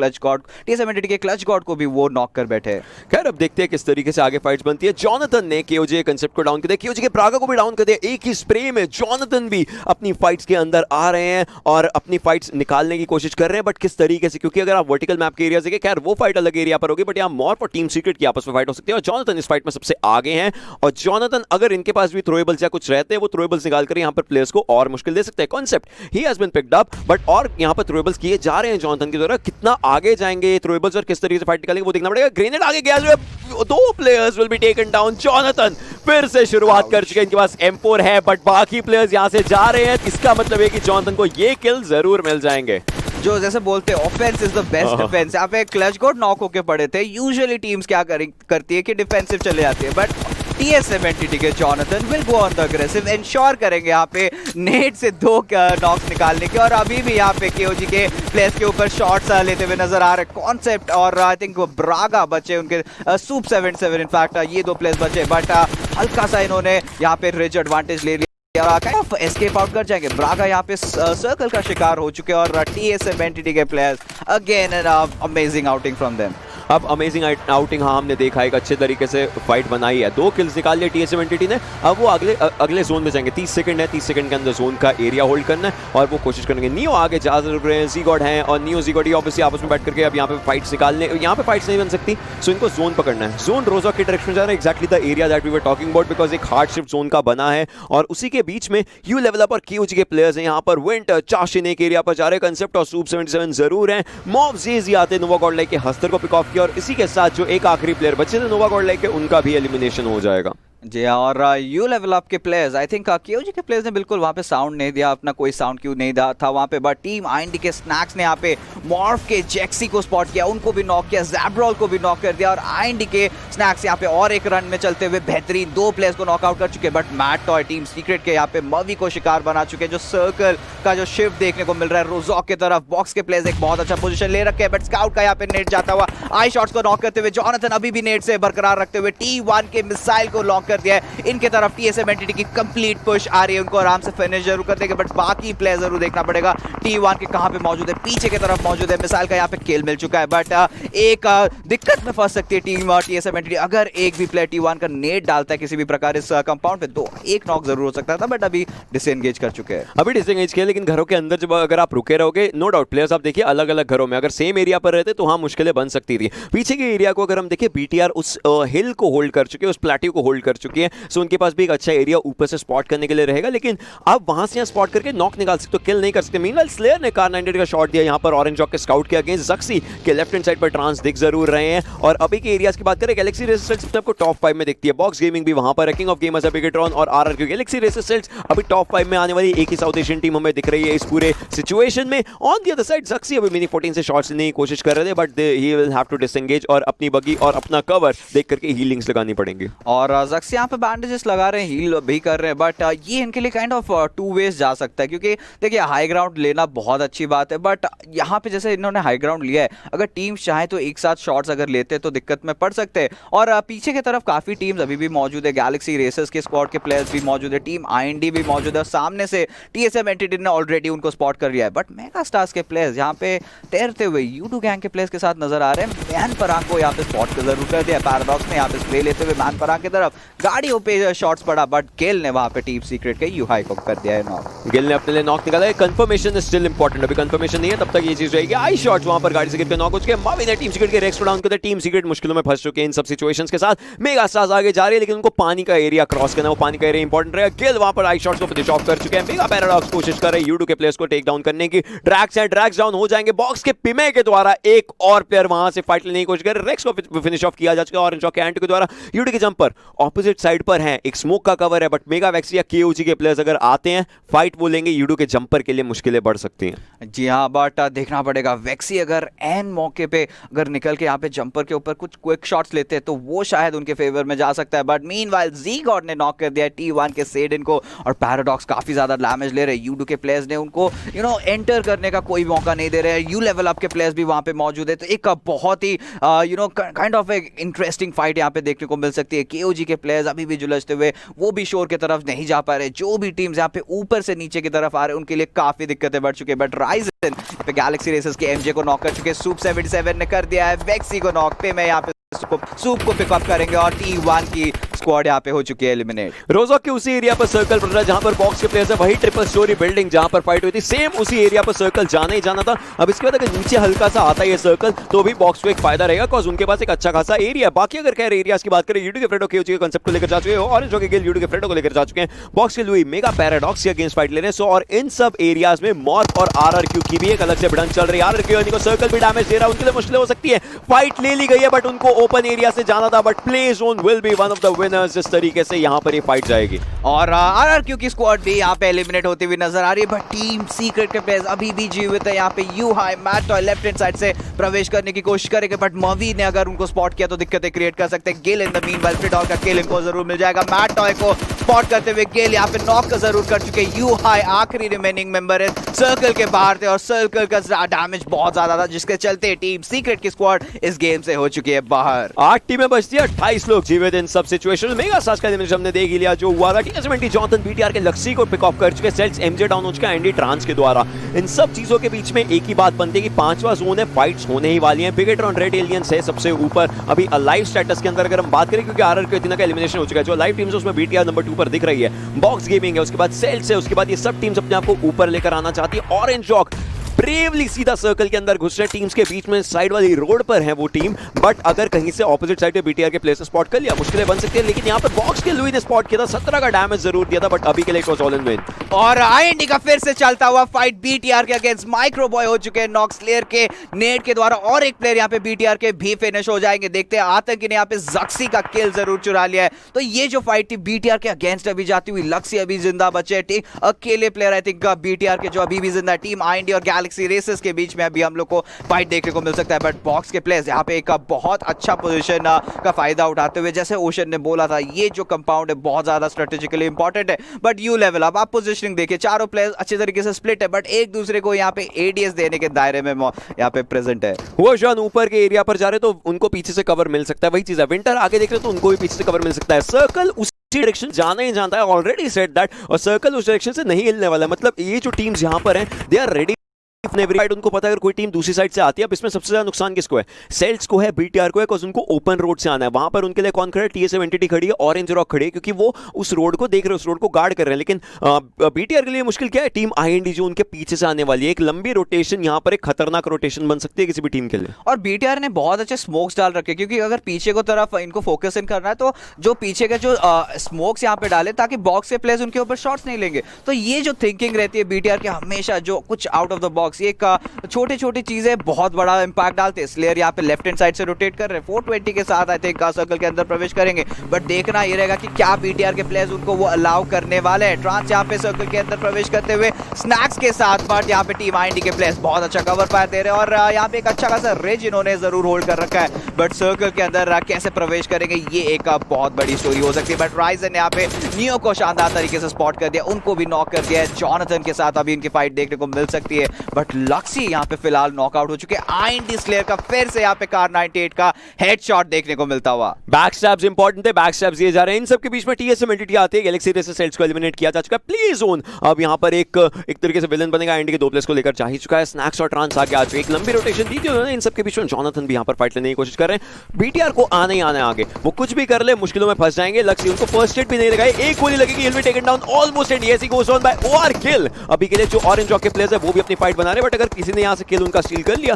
क्लच गॉड को भी वो नॉक कर बैठे। खैर अब देखते हैं किस तरीके से आगे फाइट्स बनती है। जॉनथन ने केओजे कंसेप्ट को डाउन कर दिया, केओजे के प्रागा को भी डाउन कर दिया एक ही स्प्रे में। जॉनथन भी अपनी फाइट्स के अंदर आ रहे हैं और अपनी फाइट्स निकालने की कोशिश कर रहे हैं, बट किस तरीके से, क्योंकि अगर आप वर्टिकल मैप के एरिया देखें, खैर वो फाइट अलग एरिया पर होगी, बट यहाँ मॉर्फ और टीम सीक्रेट की आपस में फाइट हो सकती है और जॉनथन इस फाइट में सबसे आगे हैं। और जॉनथन अगर इनके पास भी थ्रोएबल्स या कुछ रहते हैं, वो थ्रोएबल्स निकाल कर यहाँ पर प्लेयर्स को और मुश्किल दे सकते हैं। कॉन्सेप्ट ही has been picked up, but और यहाँ पर थ्रोएबल्स किए जा रहे हैं जॉनथन की तरफ। कितना आगे जाएंगे ये थ्रोएबल्स और किस तरीके से फाइट निकालेंगे वो देखना पड़ेगा। ग्रेनेड आगे गया, दो players will be taken down. Jonathan फिर से शुरुआत कर चुके हैं, इनके पास M4 है, बट बाकी प्लेयर्स यहां से जा रहे हैं। इसका मतलब है कि जॉनथन को ये किल जरूर मिल जाएंगे। जो जैसे बोलते हैं offence is the best defence, यहाँ पे क्लच गॉड नॉक होके पड़े थे। यूजुअली टीम्स क्या करती है कि डिफेंसिव चले जाती है, बट टीएसएम एंटिटी के Jonathan will go on the aggressive, ensure करेंगे यहाँ पे नेट से 2 नॉक्स निकालने के। और अभी भी यहाँ पे केओजी के प्लेयर्स के ऊपर शॉट्स लेते हुए नजर आ रहे। कॉन्सेप्ट और आई थिंक ब्रागा बचे, उनके सूप 77 इनफैक्ट ये 2 प्लेयर्स बचे, बट हल्का सा इन्होंने यहाँ पे रिच एडवांटेज ले लिया, काइंड ऑफ एस्केप आउट कर जाएंगे। ब्रागा यहाँ पे सर्कल का शिकार हो चुके हैं और टीएसएम एंटिटी के players again an amazing outing from them. अब अमेजिंग आउटिंग, हाँ हमने देखा एक अच्छे तरीके से फाइट बनाई है, 2 किल्स निकाल लिए टीएसएम एंटिटी ने। अब वो अगले जोन में जाएंगे। 30 सेकंड है, 30 सेकंड के अंदर जोन का एरिया होल्ड करना है और वो कोशिश करेंगे। नियो आगे जा रहे हैं, ज़ीगॉड हैं और नियो ज़ीगॉड ऑब्वियसली आपस में बैठ करके अब यहाँ पे फाइट्स निकालने, यहाँ पे फाइट्स नहीं बन सकती, सो इनको जोन पकड़ना है। जोन रोजा के डायरेक्शन में जा रहा है, exactly the area that we were talking about, because एक हार्ड शिफ्ट जोन का बना है और उसी के बीच में यू लेवल अप और केओजी के प्लेयर्स हैं। यहाँ पर विंटर चाशिन एक एरिया पर जा रहे हैं, कंसेप्ट और सूप 77 जरूर है। मॉब जेजी आते नोवा गॉडलाइक के हस्तर को पिक ऑफ किया और इसी के साथ जो एक आखिरी प्लेयर बचे थे नोवा गॉडलाइक के, उनका भी एलिमिनेशन हो जाएगा। जी हाँ, और यू लेवल अप के प्लेयर्स, आई थिंक केओजी के प्लेयर्स ने बिल्कुल वहाँ पे साउंड नहीं दिया, अपना कोई साउंड क्यू नहीं था वहाँ पे, बट टीम आईएनडी के स्नैक्स ने यहाँ पे मॉर्फ के जैक्सी को स्पॉट किया, उनको भी नॉक किया, ज़ैब्रॉल को भी नॉक कर दिया और आईएनडी के स्नैक्स यहाँ पे और एक रन में चलते हुए बेहतरीन 2 प्लेयर्स को नॉकआउट कर चुके। But Mat Toy Team Secret के यहाँ पे मवी को शिकार बना चुके, जो सर्कल का जो शिफ्ट देखने को मिल रहा है रोजॉक की तरफ। बॉक्स के प्लेयर्स एक बहुत अच्छा पोजीशन ले रखे हैं, बट स्काउट का यहाँ पे नेट जाता हुआ आई शॉट्स को नॉक करते हुए जॉनथन अभी भी नेट से बरकरार रखते हुए T1 के मिसाइल को लॉक कर दिया है। इनके तरफ टीएसएम एंटिटी की कंप्लीट पुश आ रही है, उनको आराम से फिनिश जरूर कर देंगे, बट बाकी प्लेयर जरूर देखना पड़ेगा T1 के कहां पे मौजूद है। पीछे की तरफ मौजूद है, मिसाइल का यहाँ पे किल मिल चुका है, बट एक दिक्कत में फंस सकती है टीम टीएसएम एंटिटी। अगर एक भी प्लेयर T1 का नेट डालता है किसी भी प्रकार इस कंपाउंड पे, तो एक नॉक जरूर हो सकता था, बट अभी डिसएंगेज कर चुके हैं। अभी डिसएंगेज किया, लेकिन घरों के अंदर जब अगर आप रुके रहोगे, नो डाउट प्लेयर्स आप देखिए अलग अलग घरों में, अगर सेम एरिया पर रहते तो हाँ मुश्किलें बन सकती थी। पीछे के एरिया को अगर हम देखें, बीटीआर उस हिल को होल्ड कर चुके हैं, उस प्लेट्यू को होल्ड कर चुकी है, सो उनके पास भी एक अच्छा एरिया ऊपर से स्पॉट करने के लिए रहेगा, लेकिन आप वहां से स्पॉट करके नॉक निकाल सकते हो, किल नहीं कर सकते। मीनवाइल स्लेयर ने कार 98 का शॉट दिया यहाँ पर ऑरेंज रॉक के स्काउट के अगेंस्ट। जक्सी के लेफ्ट हैंड साइड पर ट्रांस दिख जरूर रहे हैं। और अभी के एरियाज की बात करें, गैलेक्सी रेसिस्टेंस आपको टॉप 5 में दिखती है, बॉक्स गेमिंग भी वहां पर, किंग ऑफ गेमर्स बिगेट्रॉन और आरआरक्यू। गैलेक्सी रेसिस्टेंस अभी टॉप 5 में आने वाली एक ही साउथ एशियन टीम हमें दिख रही है इस पूरे सिचुएशन में। ऑन द अदर साइड जक्सी अभी मिनी 14 से शॉट्स लेने की कोशिश कर रहे थे, but he will have to disengage और अपनी बगी और अपना कवर देख करके हीलिंग्स लगानी पड़ेंगी। और जक्सी यहाँ पे बैंडेजेस लगा रहे हैं, हील भी कर रहे हैं, बट ये इनके लिए काइंड ऑफ 2 वेज जा सकता है, क्योंकि देखिए हाई ग्राउंड लेना बहुत अच्छी बात है, बट यहाँ पे जैसे इन्होंने हाई ग्राउंड लिया है, अगर टीम चाहे तो एक साथ शॉट्स अगर लेते तो दिक्कत में पड़ सकते हैं। और पीछे की तरफ काफी टीम्स अभी भी मौजूद है, गैलेक्सी रेसर्स के स्क्वाड के प्लेयर्स भी मौजूद है, टीम आईएनडी भी मौजूद है, सामने से टीएसएम एंटिटी ने ऑलरेडी उनको स्पॉट कर लिया है। बट मेगा स्टार्स के प्लेयर्स यहाँ पे तैरते हुए यूडू गैंग के प्लेयर्स के साथ नजर आ रहे हैं। मैन पराग को यहाँ पे स्पॉट जरूर कर दिया, पैराडॉक्स ने यहाँ पे स्प्रे लेते हुए मैन पराग की तरफ गाड़ियों पे शॉट्स पड़ा, बट गेल ने वहां पे टीम सीक्रेट के यूहाई को कर दिया है नॉक। गिल ने अपने लिए नॉक निकाला है, कंफर्मेशन इज स्टिल इंपॉर्टेंट, अभी कंफर्मेशन नहीं है तब तक ये चीज रहेगी। आई शॉट वहां पर गाड़ी से गिर के नॉक हो चुके हैं। मावी ने टीम सीक्रेट के रेक्स को डाउन कर दिया, टीम सीक्रेट मुश्किलों में फंस चुके हैं इन सब सिचुएशंस के साथ। मेगा स्टार्स आगे जा रही है, लेकिन उनको पानी का एरिया क्रॉस करना, वो पानी का एरिया इंपॉर्टेंट रहेगा। गिल वहां पर आई शॉट्स को फिनिश ऑफ कर चुके हैं। मेगा पैराडॉक्स कोशिश कर रहे हैं यूडू के प्लेयर्स को टेक डाउन करने की, ड्रैग्स एंड ड्रैग्स डाउन हो जाएंगे। बॉक्स के पिमे के द्वारा एक और प्लेयर वहां से फाइट लेने की कोशिश कर रहे हैं, रेक्स को फिनिश ऑफ किया जा चुका है ऑरेंज रॉक के एंटी के द्वारा। यूडू के जंपर ऑपोजिट साइड पर है, एक स्मोक का कवर है, बट मेगा वैक्सी या केओजी के प्लेयर्स अगर आते हैं फाइट वो लेंगे, यूडू के जंपर के लिए मुश्किलें बढ़ सकती हैं। जी हाँ, बट देखना पड़ेगा वैक्सी अगर एन मौके पे अगर निकल के यहाँ पे जंपर के ऊपर कुछ क्विक शॉट्स लेते हैं तो वो शायद उनके फेवर में जा सकता है। बट मीनवाइल ज़ीगॉड ने नॉक कर दिया T1 के सेडन को और पैराडॉक्स काफी ज्यादा डैमेज ले रहे हैं। यूडू के प्लेयर्स ने उनको एंटर करने का कोई मौका नहीं दे रहे हैं। यू लेवल अप के प्लेयर्स भी वहां पे मौजूद है, तो एक बहुत ही काइंड ऑफ एक इंटरेस्टिंग फाइट यहाँ पे देखने को मिल सकती है। केओजी के प्लेयर्स प्लेयर्स अभी भी जुलझते हुए वो भी शोर की तरफ नहीं जा पा रहे। जो भी टीम्स यहाँ पे ऊपर से नीचे की तरफ आ रहे हैं उनके लिए काफी दिक्कतें बढ़ चुकी है। बट राइजन पे गैलेक्सी रेसर्स के एमजे को नॉक कर चुके, सूप 77 ने कर दिया है वेक्सी को नॉक पे। मैं यहाँ पे सूप को पिकअप करेंगे और T1 की स्क्वाड यहाँ पे हो चुकी है एलिमिनेट। रोजॉक के उसी एरिया पर सर्कल पड़ रहा है जहां पर बॉक्स के प्लेयर्स है, वही ट्रिपल स्टोरी बिल्डिंग जहां पर फाइट हुई थी, सेम उसी एरिया पर सर्कल जाना ही जाना था। अब इसके बाद अगर नीचे हल्का सा आता है ये सर्कल तो भी बॉक्स को एक फायदा रहेगा, बिकॉज उनके पास एक अच्छा खासा एरिया है। बाकी अगर कह रहे एरियाज की बात करें, यूडू के फ्रेडो के कांसेप्ट को लेकर जा चुके हैं, ऑरेंज रॉकी गिल यूडू के फ्रेडो को लेकर जा चुके हैं, बॉक्स के लुई मेगा पैराडॉक्स के अगेंस्ट फाइट ले रहे हैं। सो और इन सब एरियाज में मॉर्फ और आरआरक्यू की भी एक अलग से भिड़ंत चल रही है। आरआरक्यू को सर्कल भी डैमेज दे रहा है, उनके लिए मुश्किल हो सकती है। फाइट ले ली गई है बट उनको ओपन एरिया से जाना था, but play zone will be one of the winners. जिस तरीके से यहां पर ये फाइट जाएगी और आरआरक्यू की स्क्वाड भी यहाँ पे एलिमिनेट होती हुई नजर आ रही है। बट टीम सीक्रेट के प्लेयर्स अभी भी जीवित है। यहाँ पे U High Mat Toy left hand side से प्रवेश करने की कोशिश करेंगे, बट मवी ने अगर उनको स्पॉट किया तो दिक्कतें क्रिएट कर सकते हैं। गिल इन द मीनवाइल फ्रीडॉल का किल इनको जरूर मिल जाएगा। मैट टॉय को स्पॉट करते हुए गिल यहाँ पे नॉक जरूर कर चुके। यू हाई आखिरी रिमेनिंग मेंबर है, सर्कल के बाहर थे और सर्कल का डैमेज बहुत ज्यादा था, जिसके चलते टीम सीक्रेट की स्क्वाड इस गेम से हो चुकी है बाहर। 8 टीमें बचती है, 28 लोग जीवित इन सब सिचुएशन में। मेगा स्टार्स का एलिमिनेशन हमने देख ही लिया जो हुआ था। टी70 जॉनथन बीटीआर के लक्सी को पिक ऑफ कर चुके, सेल्स एमजे डाउन हो चुका है एंडी ट्रांस के द्वारा। इन सब चीजों के बीच में एक ही बात बनती है कि 5वां जोन है, फाइट्स होने ही वाली हैं। बिगेट्रॉन रेड एलियंस है सबसे ऊपर अभी अलाइव स्टेटस के अंदर अगर हम बात करें, क्योंकि आरआरक्यू इतना का एलिमिनेशन हो चुका है। जो लाइव टीम्स है उसमें बीटीआर नंबर 2 पर दिख रही है, बॉक्स गेमिंग है, उसके बाद सेल्स है, उसके बाद ये सब टीम्स अपने आप को ऊपर लेकर आना चाहती है। ऑरेंज रॉक ब्रेवली सीधा सर्कल के अंदर घुस रहे, टीम्स के बीच में साइड वाली रोड पर है वो टीम, बट अगर कहीं से ऑपोजिट साइड पे बीटीआर के प्लेयर्स स्पॉट कर लिया मुश्किलें बन सकती है। लेकिन यहाँ पर बॉक्स के लुई ने स्पॉट किया था, 17 का डैमेज जरूर दिया था, बट अभी के लिए it was all in win. और आईएनडी का फिर से चलता हुआ फाइट बीटीआर के अगेंस्ट माइक्रो बॉय हो चुके हैं नॉक स्लेयर के नेट के द्वारा, और एक प्लेयर यहाँ पे बीटीआर के भी फिनिश हो जाएंगे। देखते हैं आतंकी ने यहाँ पे जक्सी का किल जरूर चुरा लिया है। तो ये जो फाइट थी बीटीआर के अगेंस्ट अभी जाती हुई, लक्सी अभी जिंदा बचे, ठीक अकेले प्लेयर आई थिंक बीटीआर के जो अभी भी जिंदा है। टीम आईएनडी और गैलेक्सी रेसेस के बीच में अभी हम लोग को फाइट देखने को मिल सकता है। बट बॉक्स के प्लेयर्स यहाँ पे एक बहुत अच्छा पोजीशन का फायदा उठाते हुए, जैसे ओशन ने बोला था, ये जो कंपाउंड है बहुत ज्यादा स्ट्रेटेजिकली इंपॉर्टेंट है। बट यू लेवल अब आप पोजीशनिंग देखिए, चारों प्लेयर्स अच्छे तरीके से स्प्लिट है, बट एक दूसरे को यहाँ पे एडीएस देने के दायरे में यहाँ पे प्रेजेंट है। वो जॉन ऊपर के एरिया पर जा रहे तो उनको पीछे से कवर मिल सकता है, वही चीज है। विंटर आगे देख रहे तो उनको भी पीछे से कवर मिल सकता है। सर्कल उसी डायरेक्शन जाना ही जानता है, ऑलरेडी सेड दैट, और सर्कल उस डायरेक्शन से नहीं हिलने वाला है। मतलब ये जो टीम्स यहाँ पर हैं दे आर रेडी। उनको पता है अगर कोई टीम दूसरी साइड से आती है, अब इसमें सबसे ज्यादा नुकसान किसको है? सेल्स को है, बीटीआर को है, बिकॉज़ उनको ओपन रोड से आना है। वहां पर उनके लिए कौन खड़ा है? टीएसएम एंटिटी खड़ी है, ऑरेंज रॉक खड़ी है, क्योंकि वो उस रोड को देख रहे हैं, उस रोड को गार्ड कर रहे हैं। लेकिन बीटीआर के लिए मुश्किल क्या है? टीम आईएनडी जो उनके पीछे से आने वाली है, एक लंबी रोटेशन यहाँ पर एक खतरनाक रोटेशन बन सकती है किसी भी टीम के लिए। और बीटीआर ने बहुत अच्छे स्मोक्स डाल रखे, क्योंकि अगर पीछे को तरफ इनको फोकस इन करना है तो जो पीछे के जो स्मोक्स यहाँ पे डाले ताकि बॉक्स के प्लेयर्स उनके ऊपर शॉट्स नहीं लेंगे। तो ये जो थिंकिंग रहती है बीटीआर की हमेशा, जो कुछ आउट ऑफ द बॉक्स, ये छोटी छोटी चीजें बहुत बड़ा इंपैक्ट डालते हैं। स्लेयर यहाँ पे लेफ्ट हैंड साइड से रोटेट कर रहे हैं, 420 के साथ आई थिंक सर्कल के अंदर प्रवेश करेंगे। बट देखना ये रहेगा कि क्या बीटीआर के प्लेयर्स उनको वो अलाउ करने वाले हैं। ट्रांस यहाँ पे सर्कल के अंदर प्रवेश करते हुए स्नैक्स के साथ, बट यहाँ पे टीम आईएनडी के प्लेयर्स बहुत अच्छा कवर पाए दे रहे हैं, और यहाँ पे एक अच्छा खासा रिज इन्होंने जरूर होल्ड कर रखा है। बट सर्कल के अंदर कैसे प्रवेश करेंगे ये एक बहुत बड़ी स्टोरी हो सकती है। बट राइजन ने यहाँ पे नियो को शानदार तरीके से स्पॉट कर दिया, उनको भी नॉक कर दिया है। जॉनथन के साथ अभी इनकी फाइट देखने को मिल सकती है, बट लक्सी यहाँ पे फिलहाल नॉकआउट हो चुके हैं। आईएनडी स्लेयर का फिर से यहाँ पे कार 98 का हेडशॉट देखने को मिलता हुआ। बैकस्टैब्स इंपॉर्टेंट है, बैकस्टैब्स दिए जा रहे हैं। इन सब के बीच में टीएसएम एंटिटी आती है, गैलेक्सी रेसेस सेल्स को एलिमिनेट किया जा चुका है। प्ले जोन अब यहाँ पर एक तरीके से विलन बनेगा, आईएनडी के 2 प्लेयर्स को लेकर जा ही चुका है। स्नैक्स और ट्रांस आगे आ चुके, एक लंबी रोटेशन दी थी उन्होंने। इन सब के बीच में जॉनथन भी यहाँ पर फाइट लेने की कोशिश कर रहे हैं। बीटीआर को आना ही आना है आगे, वो कुछ भी कर ले मुश्किलों में फंस जाएंगे। लक्सी उनको फर्स्ट एड भी नहीं लगाई, एक गोली लगेगी, he'll be taken down almost and yes he goes on by OR kill। अभी के लिए जो ऑरेंज रॉक के प्लेयर्स है वो भी अपनी फाइट बना रहे हैं, बट अगर किसी ने यहाँ से किल उनका स्टील कर लिया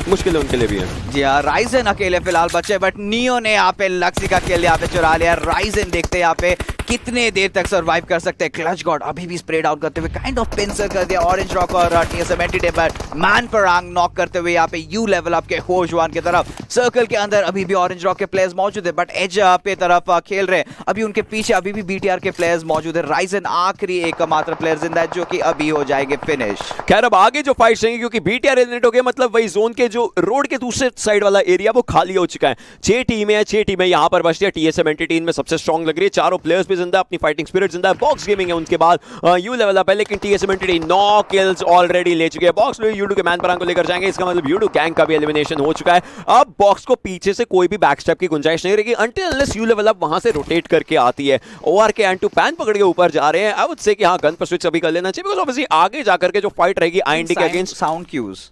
मुश्किल है उनके लिए भी है। जी हाँ, राइजन अकेले फिलहाल बचे, बट नियो ने यहाँ पे लक्सी का किल यहाँ पे चुरा लिया। राइजन देखते हैं यहाँ पे कितने देर तक सर्वाइव कर सकते हैं। क्लच गॉड अभी भी स्प्रेड आउट करते हुए काइंड ऑफ पिंसर कर दिया ऑरेंज रॉक और टीएसएम एंटिटी, बट मैन परांग नॉक करते हुए यहाँ पे यू लेवल अप के होशवान की तरफ। सर्कल के अंदर अभी भी ऑरेंज रॉक के प्लेयर्स मौजूद है, बट एज पे तरफ खेल रहे हैं। अभी उनके पीछे अभी भी बीटीआर के प्लेयर्स मौजूद है। राइजन आखिरी एकमात्र प्लेयर जिंदा है जो कि अभी हो जाएंगे फिनिश। खैर अब आगे जो फाइट रहेंगे, क्योंकि बीटीआर एलिमिनेट हो गए, मतलब वही जोन के जो रोड के दूसरे साइड वाला एरिया वो खाली हो चुका है। 6 टीमें हैं, 6 टीमें यहाँ पर बचती है। टीएसएम एंटिटी इनमें सबसे स्ट्रॉन्ग लग रही है, चारों प्लेयर्स भी जिंदा है, अपनी फाइटिंग स्पिरिट जिंदा है। बॉक्स गेमिंग है उनके बाद यू लेवल अप है, लेकिन टीएसएम एंटिटी 9 किल्स ऑलरेडी ले चुके हैं। बॉक्स यूडू के मैन परांग को लेकर जाएंगे, इसका मतलब यूडू गैंग का भी एलिमिनेशन हो चुका है। अब बॉक्स को पीछे से कोई भी बैकस्टेप की गुंजाइश नहीं रहेगी until unless you Level up वहां से रोटेट करके आती है। ओआर के एंड टू पैन पकड़ के ऊपर जा रहे हैं। आई वुड से कि हां गन पर स्विच अभी कर लेना चाहिए, बिकॉज़ ऑब्वियसली आगे जाकर के जो फाइट रहेगी आईएनडी के अगेंस्ट साउंड क्यूज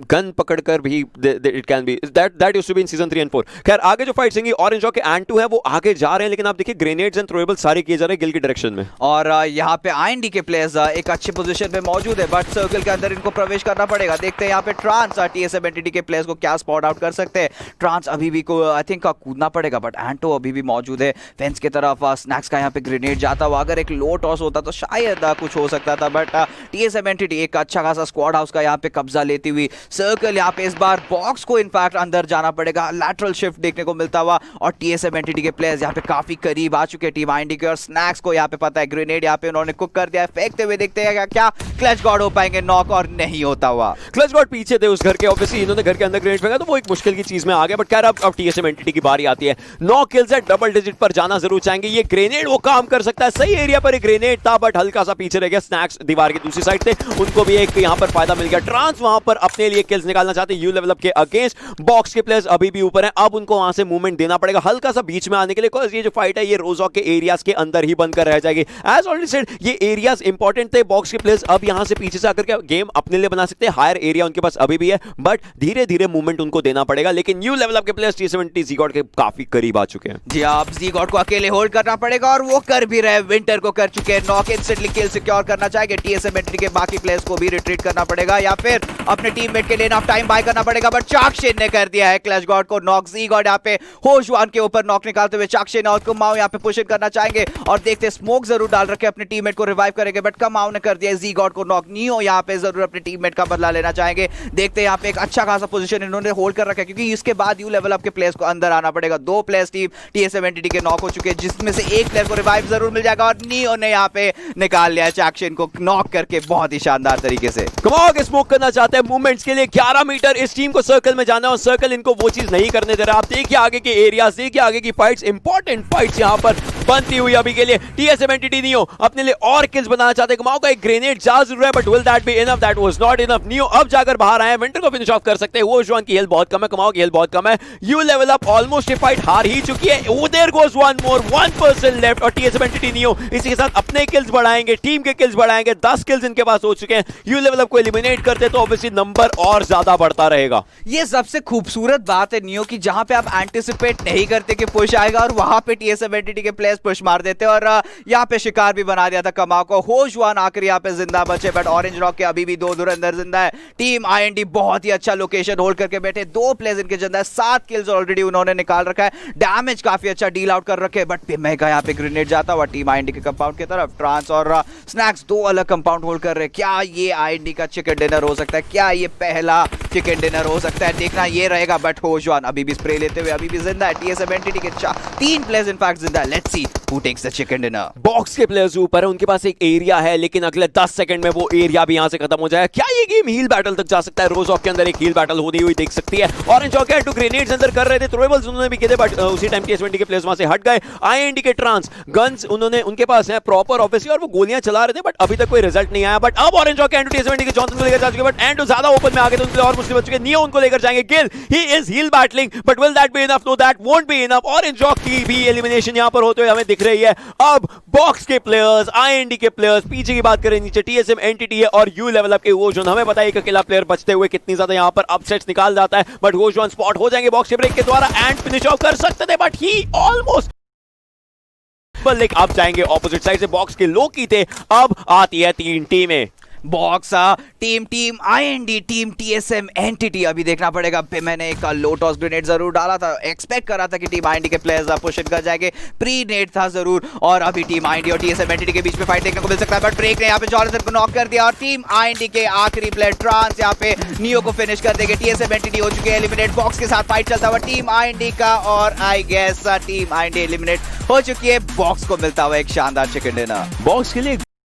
गन पकड़कर भी it can be that used to be in season 3 and 4। खैर आगे जो फाइट होंगी ऑरेंज के एंड 2 है वो आगे जा रहे हैं, लेकिन आप देखिए ग्रेनेड्स एंड थ्रोएबल सारे किए जा रहे हैं गिल की डायरेक्शन में। और यहाँ पे आईएनडी के प्लेयर्स एक अच्छी पोजीशन पे मौजूद है, बट सर्कल के अंदर इनको प्रवेश करना पड़ेगा। देखते हैं यहाँ पे ट्रांस टीएसएम एंटिटी के प्लेयर्स को क्या स्पॉट आउट कर सकते हैं। ट्रांस अभी भी को आई थिंक कूदना पड़ेगा, बट एंटो अभी भी मौजूद है फेंस की तरफ। स्नैक्स का यहाँ पे ग्रेनेड जाता हुआ, अगर एक लो टॉस होता तो शायद कुछ हो सकता था, बट टीएसएम एंटिटी एक अच्छा खासा स्क्वाड हाउस का यहाँ पे कब्जा लेती हुई। सर्कल यहाँ पे इस बार बॉक्स को इनफैक्ट अंदर जाना पड़ेगा, लैटरल शिफ्ट देखने को मिलता हुआ, और टीएसएम एंटिटी के प्लेयर्स यहाँ पे काफी करीब आ चुके हैं टीम आईएनडी के। और स्नैक्स को यहाँ पे पता है ग्रेनेड यहाँ पे उन्होंने कुक कर दिया है, फेंकते हुए देखते हैं क्या क्लच गॉड हो पाएंगे नॉक, और नहीं होता हुआ। क्लच गॉड पीछे थे उस घर के, ऑब्वियसली इन्होंने घर के अंदर ग्रेनेड फेंका तो वो एक मुश्किल की चीज में आ गया, बट खैर अब टीएसएम एंटिटी की बारी आती है। 9 किल्स है, डबल डिजिट पर जाना जरूर चाहेंगे। ये ग्रेनेड वो काम कर सकता है, सही एरिया पर एक ग्रेनेड था बट हल्का सा पीछे रह गया। स्नैक्स दीवार की दूसरी साइड थे, उनको भी एक यहाँ पर फायदा मिल गया। ट्रांस वहां पर अपने लिए किल्स निकालना चाहते हैं यू लेवल अप के अगेंस्ट। बॉक्स के प्लेयर्स अभी भी ऊपर हैं, अब उनको वहां से मूवमेंट देना पड़ेगा हल्का सा बीच में आने के लिए, बिकॉज़ ये जो फाइट है ये रोजॉक के एरियाज के अंदर ही बनकर रह जाएगी। एज ऑलरेडी सेड ये एरियाज इंपॉर्टेंट थे। बॉक्स के प्लेयर्स अब यहां से पीछे से आकर के गेम अपने लिए बना सकते हैं, हायर एरिया उनके पास अभी भी है, बट धीरे धीरे मूवमेंट उनको देना पड़ेगा। लेकिन न्यू लेवल अप के प्लेयर्स T70 ज़ीगॉड के काफी करीब आ चुके हैं। जी आप ज़ीगॉड को अकेले होल्ड करना पड़ेगा, और वो कर भी रहे। विंटर को कर चुके हैं नॉक, इंस्टेंटली किल सिक्योर करना चाहेंगे। टीएसएम एंटिटी के बाकी प्लेयर्स को भी रिट्रीट करना पड़ेगा, या फिर अपने टीममेट के लिए इनफ टाइम बाय करना पड़ेगा, बट चाकशिन ने कर दिया है क्लच गॉड को नॉक। ज़ीगॉड यहाँ पे होशवान के ऊपर नॉक निकालते हुए चाकशिन और कुमाओ यहाँ पे पुश करना चाहेंगे, और देखते स्मोक जरूर डाल रखे अपने टीममेट को रिवाइव करेंगे, बट कमाओ ने कर दिया ज़ीगॉड को नॉक। नियो यहाँ पे जरूर अपने टीममेट का बदला लेना चाहेंगे। देखते हैं यहाँ पे एक अच्छा खासा पोजीशन इन्होंने होल्ड कर रखा है, क्योंकि इसके बाद यू लेवल अप के प्लेयर्स को अंदर आना पड़ेगा। 2 प्लेयर्स टीम टीएसएम एंटिटी के नॉक हो चुके हैं, जिसमें से एक प्लेयर को रिवाइव जरूर मिल जाएगा, और नियो ने यहाँ पे निकाल लिया चाकशिन को नॉक करके बहुत ही शानदार तरीके से। कमाओ के स्मोक करना चाहते हैं मूवमेंट्स के लिए 11 मीटर। इस टीम को सर्कल में जाना है और सर्कल इनको वो चीज नहीं करने दे रहा। आप देखिए आगे के एरियाज, देखिए आगे की फाइट्स, इंपॉर्टेंट फाइट्स यहाँ पर बनती हुई अभी के लिए। टीएसएम एंटिटी नियो अपने लिए और किल्स बनाना चाहते हैं। कमाओ का एक ग्रेनेड जा जरूर है, but will that be enough? That was not enough. Neo अब जाकर बाहर आए, विंटर को फिनिश ऑफ कर सकते हैं। वो जॉन की हेल्थ बहुत कम है, कमाओ की हेल्थ बहुत कम है। यू लेवल अप ऑलमोस्ट ये फाइट हार ही चुकी है। There goes one more, 1% left, और टीएसएम एंटिटी नियो इसी के साथ अपने किल्स बढ़ाएंगे, टीम के किल्स बढ़ाएंगे। 10 किल्स इनके पास हो चुके हैं। यू लेवल अप को एलिमिनेट करते तो ऑब्वियसली नंबर और ज्यादा बढ़ता रहेगा। ये सबसे खूबसूरत बात है नियो की, जहां पे आप एंटिसिपेट नहीं करते कि पुश आएगा, और वहां पे टीएसएम एंटिटी के प्लेयर्स पुश मार देते हैं, और यहाँ पे शिकार भी बना दिया था कमाओ को। होशवान आखिर यहाँ पे जिंदा बचे, बट ऑरेंज रॉक के अभी भी 2 धुरंधर जिंदा है। टीम आईएनडी बहुत ही अच्छा लोकेशन होल्ड करके बैठे, 2 प्लेयर्स इनके जिंदा है, 7 किल्स ऑलरेडी उन्होंने निकाल रखा है, डैमेज काफी अच्छा डील आउट कर रखे हैं, बट मेगा यहाँ पे ग्रेनेड जाता हुआ टीम आईएनडी के कंपाउंड की तरफ। ट्रांस और स्नैक्स 2 अलग कंपाउंड होल्ड कर रहे हैं। क्या ये आईएनडी का चिकन डिनर हो सकता है? क्या ये पहला चिकन डिनर हो सकता है? देखना ये रहेगा, बट होशवान अभी भी स्प्रे लेते हुए अभी भी जिंदा है। टीएसएम एंटिटी के 3 प्लेयर्स इनफैक्ट जिंदा है। Let's see who takes the chicken dinner. Box के प्लेयर्स ऊपर है, उनके पास एक एरिया है, लेकिन अगले 10 सेकंड में वो एरिया भी यहां से खत्म हो जाएगा। क्या ये गेम हील बैटल तक जा सकता है? रोजॉक के अंदर एक हील बैटल होती हुई देख सकती है। ऑरेंज रॉक है, 2 ग्रेनेड्स अंदर कर रहे थे, थ्रोएबल्स उन्होंने भी किए थे, बट उसी टाइम टी20 के प्लेयर्स वहां से हट गए। आईएनडी के ट्रांस गन्स उन्होंने उनके पास है प्रॉपर ऑब्वियसली, और वो गोलियां चला रहे थे, बट अभी तक कोई रिजल्ट नहीं आया। बट अब ऑरेंज रॉक एंड टी20 के जॉनसन को लेकर जा चुके, बट एंड ज्यादा ओपन में आ गए तो उनके और मुश्किल बच चुके। नियो उनको लेकर जाएंगे। Gill he is heel battling, but will that be enough? No, that won't be enough. Orange rock की भी एलिमिनेशन यहां पर होते हुए हमें दिख रही है। अब बॉक्स के प्लेयर्स, आईएनडी के प्लेयर्स, पीछे की बात करें नीचे टीएसएम एंटिटी है और यू लेवल अप के वोजोन। हमें पता है एक अकेला प्लेयर बचते हुए कितनी ज्यादा यहां पर अपसेट्स निकाल जाता है, बट वोजोन स्पॉट हो जाएंगे बॉक्स के ब्रेक के द्वारा एंड फिनिश ऑफ कर सकते थे, बट ही ऑलमोस्ट अब जाएंगे ऑपोजिट साइड से। बॉक्स के लो की थे, अब आती है 3 टीमें। Box team IND, team TSM entity. अभी देखना पड़ेगा। मैंने एक लो टॉस ग्रेनेड जरूर डाला था, एक्सपेक्ट करा था कि टीम आईएनडी के प्लेयर्स पुश कर जाएंगे, प्री नेट था जरूर, और अभी टीम आईएनडी और टीएसएम एंटिटी के बीच में फाइट देखने को मिल सकता है, बट ब्रेक ने यहाँ पे जॉनसन को नॉक कर दिया, और टीम आईएनडी के आखिरी प्लेयर ट्रांस यहाँ पे नियो को फिनिश कर देंगे। टीएसएम एंटिटी हो चुके हैं एलिमिनेट। बॉक्स के साथ फाइट चलता हुआ टीम आईएनडी का, और I guess team IND eliminate हो चुकी है। बॉक्स को मिलता हुआ एक शानदार चिकन डिनर। बॉक्स के लिए